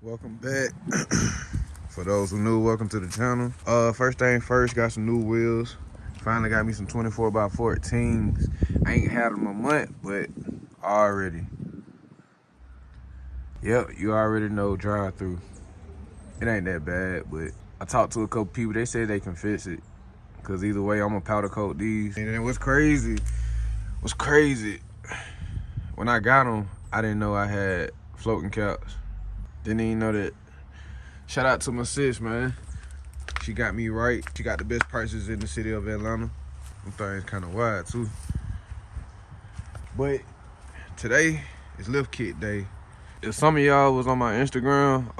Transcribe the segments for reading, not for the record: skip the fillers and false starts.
Welcome back. For those who new, welcome to the channel. First thing first, got some new wheels. Finally got me some 24 by 14s. I ain't had them a month, but already. Yep, you already know drive through. It ain't that bad, but I talked to a couple people. They say they can fix it. Cause either way, I'm gonna powder coat these. And then what's crazy, when I got them, I didn't know I had floating caps. Didn't even know that. Shout out to my sis, man. She got me right. She got the best prices in the city of Atlanta. Them things kind of wide too. But today is lift kit day. If some of y'all was on my Instagram,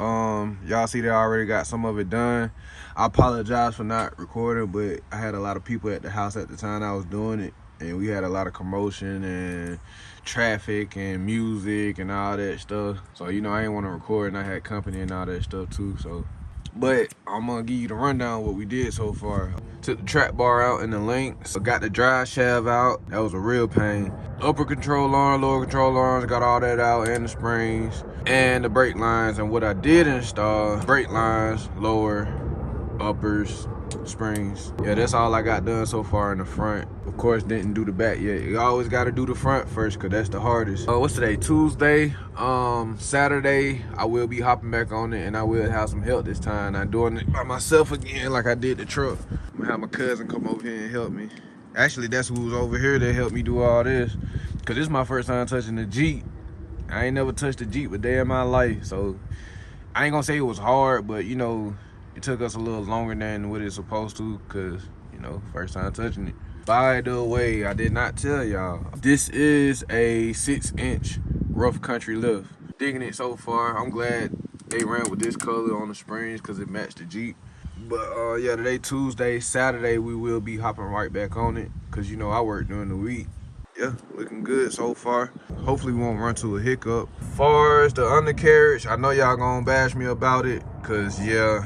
y'all see that I already got some of it done. I apologize for not recording, but I had a lot of people at the house at the time I was doing it. And we had a lot of commotion and traffic and music and all that stuff. So, you know, I didn't want to record, and I had company and all that stuff too. So, but I'm gonna give you the rundown of what we did so far. Took the track bar out in the link, so got the drive shaft out. That was a real pain. Upper control arm, lower control arms, got all that out, and the springs and the brake lines. And what I did install, brake lines, lower, uppers, springs. Yeah, that's all I got done so far in the front. Of course, didn't do the back yet. You always got to do the front first, because that's the hardest. What's today? Tuesday. Saturday, I will be hopping back on it, and I will have some help this time. Not doing it by myself again like I did the truck. I'm gonna have my cousin come over here and help me. Actually, that's who was over here that helped me do all this, because this is my first time touching the Jeep. I ain't never touched a Jeep a day in my life, so I ain't gonna say it was hard, but you know, it took us a little longer than what it's supposed to, because, you know, first time touching it. By the way, I did not tell y'all, this is a 6-inch rough country lift. Digging it so far. I'm glad they ran with this color on the springs because it matched the Jeep. But yeah, today Tuesday. Saturday we will be hopping right back on it, because, you know, I work during the week. Yeah, looking good so far. Hopefully we won't run to a hiccup. Far as the undercarriage, I know y'all gonna bash me about it, because yeah,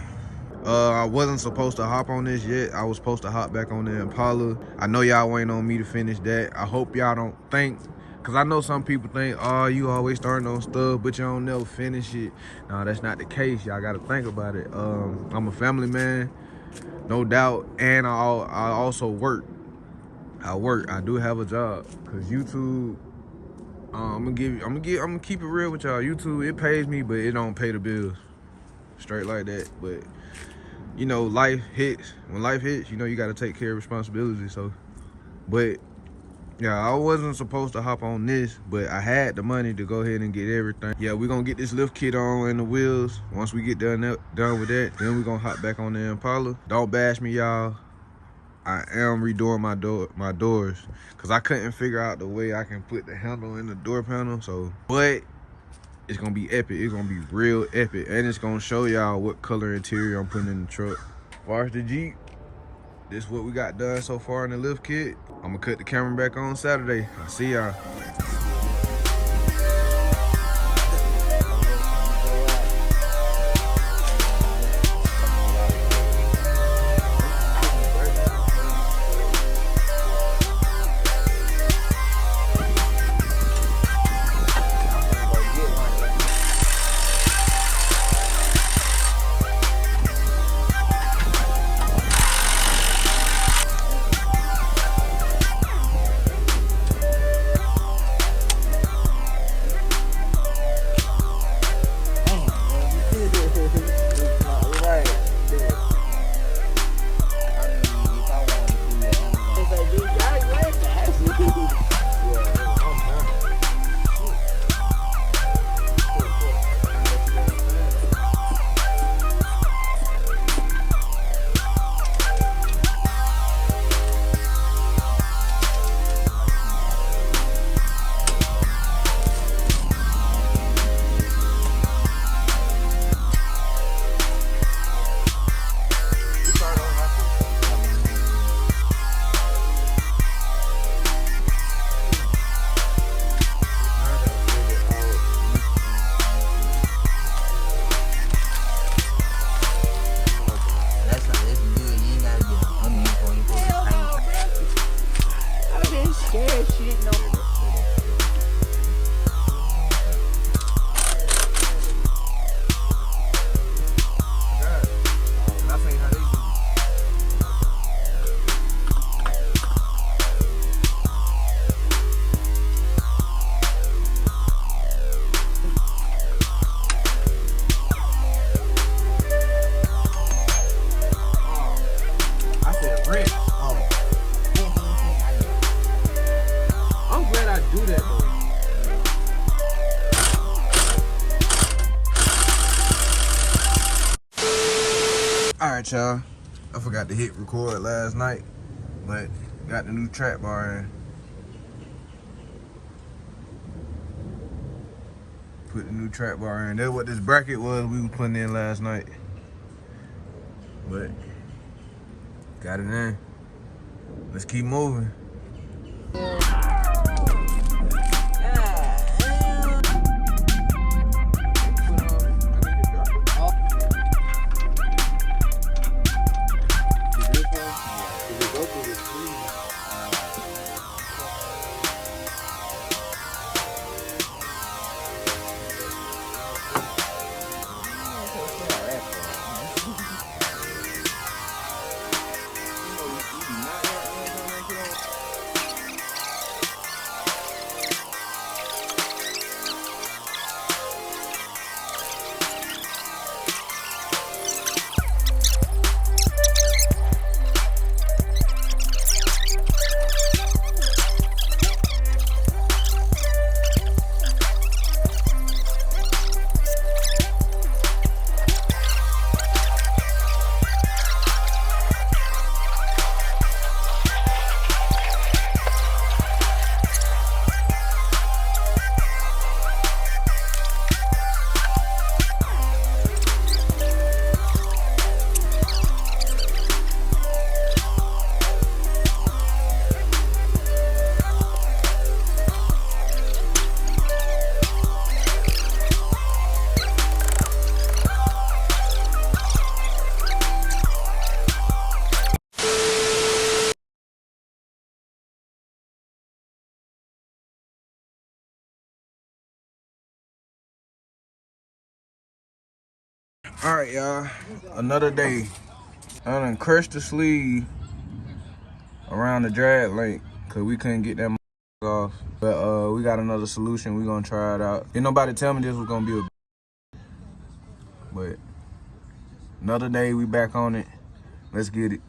I wasn't supposed to hop on this yet. I was supposed to hop back on the Impala. I know y'all waiting on me to finish that. I hope y'all don't think, because I know some people think, oh, you always starting on stuff, but you don't never finish it. No, that's not the case. Y'all got to think about it. I'm a family man, no doubt, and I also work. I do have a job, because YouTube, I'm gonna keep it real with y'all. YouTube, it pays me, but it don't pay the bills. Straight like that. But you know, life hits. When life hits, you know, you got to take care of responsibilities. So, but yeah, I wasn't supposed to hop on this, but I had the money to go ahead and get everything. Yeah, we're gonna get this lift kit on and the wheels. Once we get done with that, then we're gonna hop back on the Impala. Don't bash me, y'all. I am redoing my doors, because I couldn't figure out the way I can put the handle in the door panel. So, but it's gonna be epic. It's gonna be real epic, and it's gonna show y'all what color interior I'm putting in the truck. As far as the Jeep, this is what we got done so far in the lift kit. I'm gonna cut the camera back on Saturday. I'll see y'all. Alright, y'all. I forgot to hit record last night, but got the new track bar in. Put the new track bar in. That's what this bracket was we were putting in last night. But got it in. Let's keep moving. All right, y'all. Another day. I done crushed the sleeve around the drag link because we couldn't get that off. But we got another solution. We gonna try it out. Didn't nobody tell me this was gonna be a but another day, we back on it. Let's get it.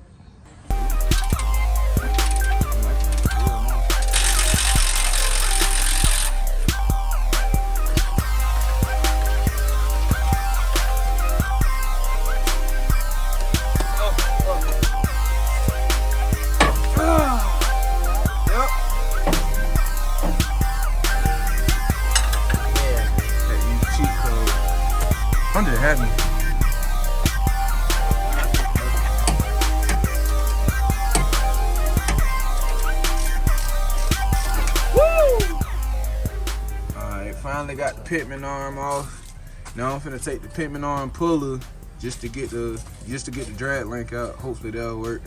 I'm just happy. Woo! Alright, finally got the pitman arm off. Now I'm finna take the pitman arm puller just to get the drag link out. Hopefully that'll work.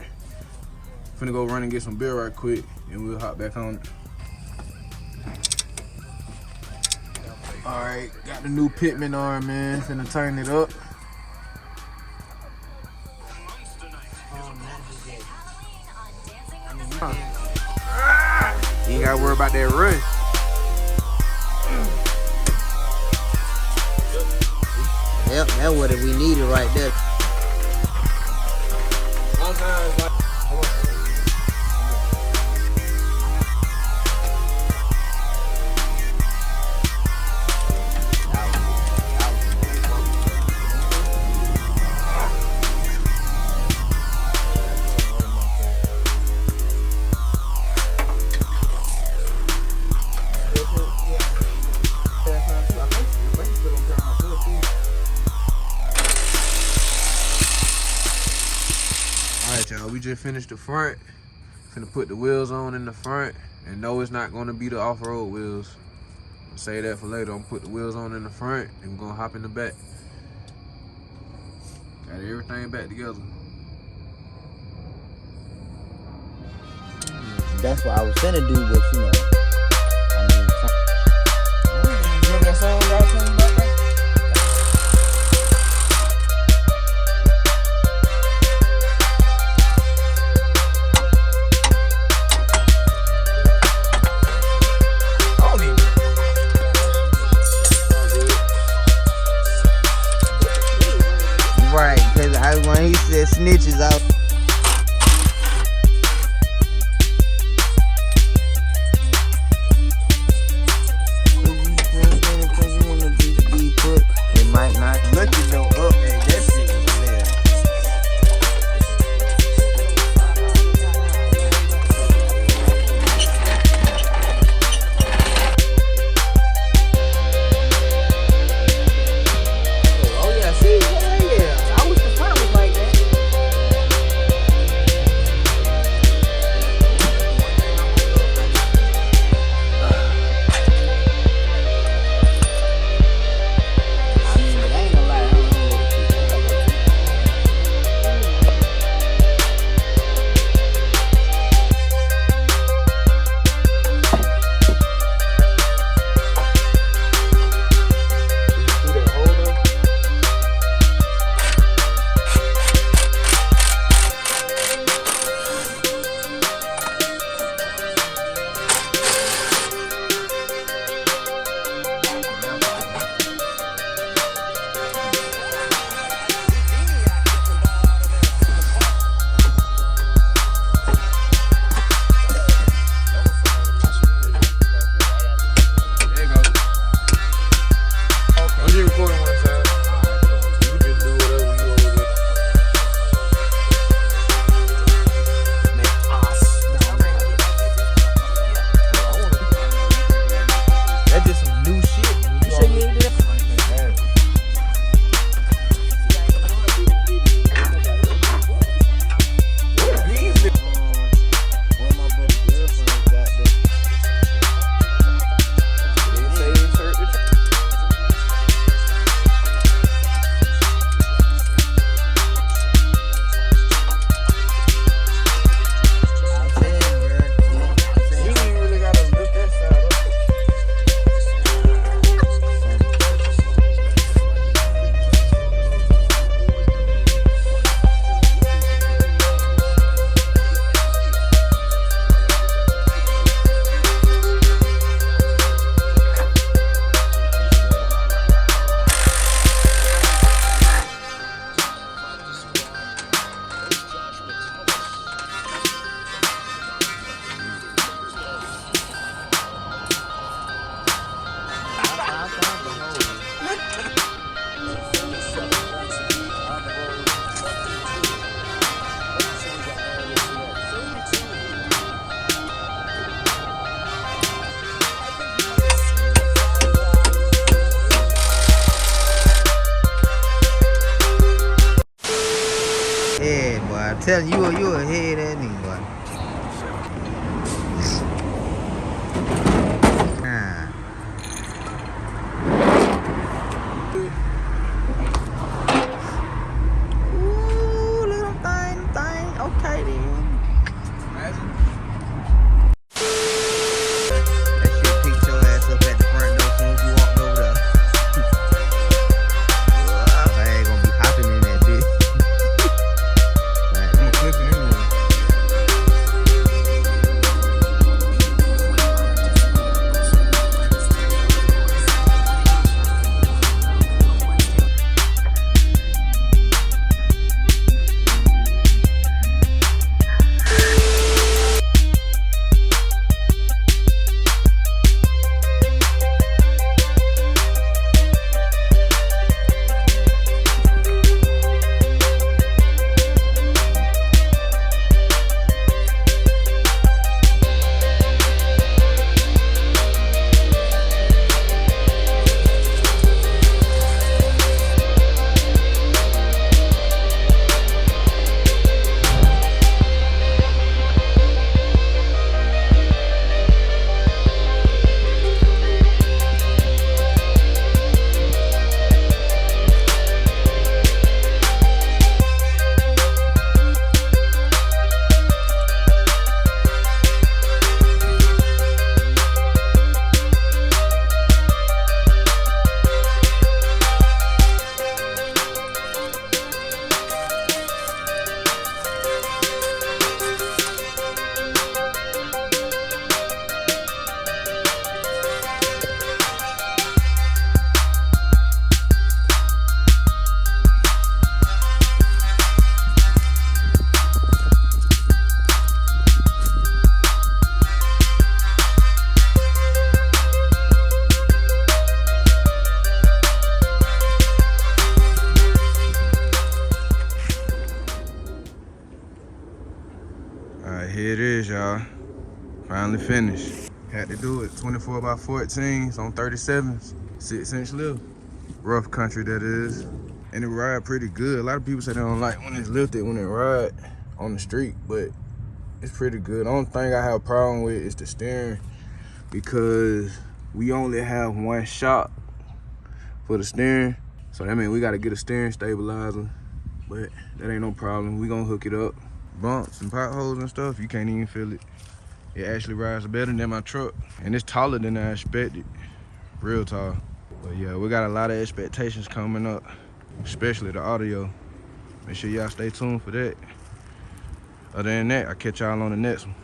Finna go run and get some beer right quick and we'll hop back on it. Alright, got the new pitman arm, man. Finna turn it up. You ain't gotta worry about that rush. Yep, that's what we needed right there. Alright, y'all, we just finished the front. Finna put the wheels on in the front. And no, it's not gonna be the off-road wheels. I'll say that for later. I'm gonna put the wheels on in the front and we're gonna hop in the back. Got everything back together. That's what I was finna do, but you know. Remember that song I was talking about? Right, because when he said snitches out. It might not. Lucky no up, man. That shit was there. I'm telling you, you a head that nigga, boy. Ah. Ooh, little thing. Okay then. Imagine. That shit picked your ass up at the front door as soon as you walked over there. I ain't gonna be hopping in that bitch. I'm gonna clip it anyway. Alright, here it is, y'all. Finally finished. Had to do it. 24 by 14s on 37s. 6-inch lift. Rough country, that is. And it ride pretty good. A lot of people say they don't like when it's lifted when it ride on the street, but it's pretty good. The only thing I have a problem with is the steering, because we only have one shot for the steering. So that means we gotta get a steering stabilizer, but that ain't no problem. We gonna hook it up. Bumps and potholes and stuff, you can't even feel it. It actually rides better than my truck, and it's taller than I expected. Real tall. But yeah, we got a lot of expectations coming up, especially the audio. Make sure y'all stay tuned for that. Other than that, I'll catch y'all on the next one.